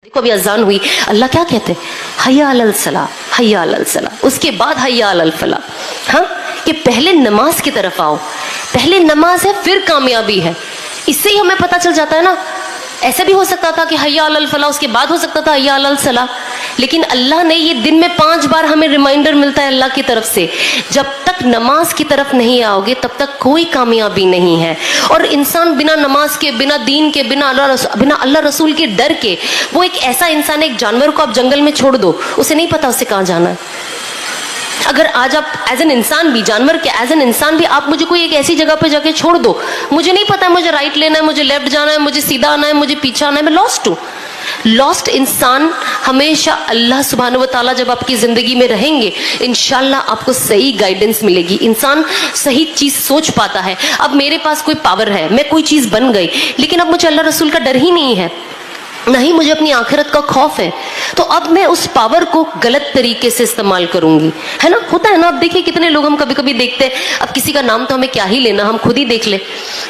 دیکھو ابھی اذان ہوئی, اللہ کیا کہتے ہیں؟ حیا علی الصلاۃ, حیا علی الصلاۃ, اس کے بعد حیا علی الفلاح. ہاں, کہ پہلے نماز کی طرف آؤ, پہلے نماز ہے پھر کامیابی ہے. اس سے ہی ہمیں پتہ چل جاتا ہے نا. ایسا بھی ہو سکتا تھا کہ حیا علی الفلاح اس کے بعد ہو سکتا تھا حیا علی الصلاۃ, لیکن اللہ نے یہ دن میں 5 بار ہمیں ریمائنڈر ملتا ہے اللہ کی طرف سے, جب تک نماز کی طرف نہیں آؤ گے تب تک کوئی کامیابی نہیں ہے. اور انسان بنا نماز کے, بنا دین کے, بنا اللہ رسول کے ڈر کے, وہ ایک ایسا انسان, ایک جانور کو آپ جنگل میں چھوڑ دو, اسے نہیں پتا اسے کہاں جانا ہے. اگر آج آپ ایز این انسان بھی, جانور کے ایز این انسان بھی, آپ مجھے کوئی ایک ایسی جگہ پہ جا کے چھوڑ دو, مجھے نہیں پتا ہے مجھے رائٹ لینا ہے, مجھے لیفٹ جانا ہے, مجھے سیدھا آنا ہے, مجھے پیچھے آنا ہے, میں لاسٹ ہوں. لاسٹ انسان ہمیشہ اللہ سبحانہ و تعالیٰ جب آپ کی زندگی میں رہیں گے انشاءاللہ آپ کو صحیح گائیڈنس ملے گی. انسان صحیح چیز سوچ پاتا ہے. اب میرے پاس کوئی پاور ہے, میں کوئی چیز بن گئی, لیکن اب مجھے اللہ رسول کا ڈر ہی نہیں ہے, نہ ہی مجھے اپنی آخرت کا خوف ہے, تو اب میں اس پاور کو غلط طریقے سے استعمال کروں گی, ہے نا. ہوتا ہے نا. اب دیکھیے کتنے لوگ ہم کبھی کبھی دیکھتے ہیں, اب کسی کا نام تو ہمیں کیا ہی لینا, ہم خود ہی دیکھ لیں,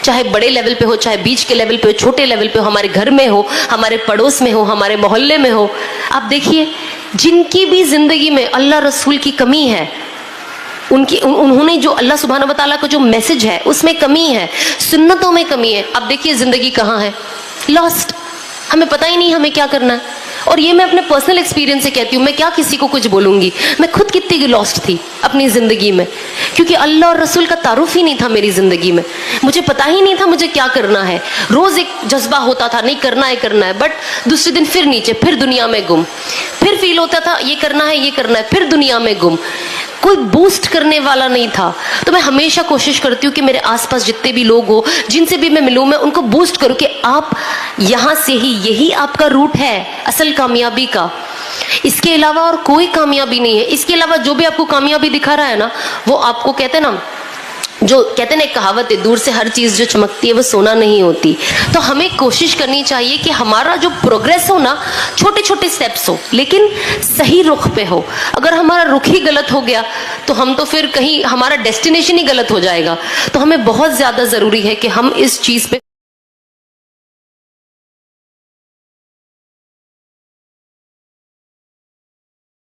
چاہے بڑے لیول پہ ہو, چاہے بیچ کے لیول پہ ہو, چھوٹے لیول پہ ہو, ہمارے گھر میں ہو, ہمارے پڑوس میں ہو, ہمارے محلے میں ہو. آپ دیکھیے جن کی بھی زندگی میں اللہ رسول کی کمی ہے, انہوں نے جو اللہ سبحانہ و تعالیٰ کا جو میسج ہے اس میں کمی ہے, سنتوں میں کمی ہے, اب دیکھیے زندگی کہاں ہے, لاسٹ. ہمیں پتہ ہی نہیں ہمیں کیا کرنا ہے. اور یہ میں اپنے پرسنل ایکسپیرینس سے کہتی ہوں, میں کیا کسی کو کچھ بولوں گی, میں خود کتنی لاسٹ تھی اپنی زندگی میں, کیونکہ اللہ اور رسول کا تعارف ہی نہیں تھا میری زندگی میں. مجھے پتہ ہی نہیں تھا مجھے کیا کرنا ہے. روز ایک جذبہ ہوتا تھا نہیں کرنا ہے, بٹ دوسرے دن پھر نیچے, پھر دنیا میں گم, پھر فیل ہوتا تھا یہ کرنا ہے, پھر دنیا میں گم. کوئی بوسٹ کرنے والا نہیں تھا. تو میں ہمیشہ کوشش کرتی ہوں کہ میرے آس پاس جتنے بھی لوگ ہو, جن سے بھی میں ملوں, میں ان کو بوسٹ کروں کہ آپ یہاں سے ہی, یہی آپ کا روٹ ہے اصل کامیابی کا. اس کے علاوہ اور کوئی کامیابی نہیں ہے. اس کے علاوہ جو بھی آپ کو کامیابی دکھا رہا ہے نا, وہ آپ کو کہتے ہیں نا, جو کہتے ہیں نا ایک کہاوت ہے, دور سے ہر چیز جو چمکتی ہے وہ سونا نہیں ہوتی. تو ہمیں کوشش کرنی چاہیے کہ ہمارا جو پروگریس ہو نا, چھوٹے چھوٹے سٹیپس ہو, لیکن صحیح رخ پہ ہو. اگر ہمارا رخ ہی غلط ہو گیا تو ہم تو پھر کہیں ہمارا ڈیسٹینیشن ہی غلط ہو جائے گا. تو ہمیں بہت زیادہ ضروری ہے کہ ہم اس چیز پہ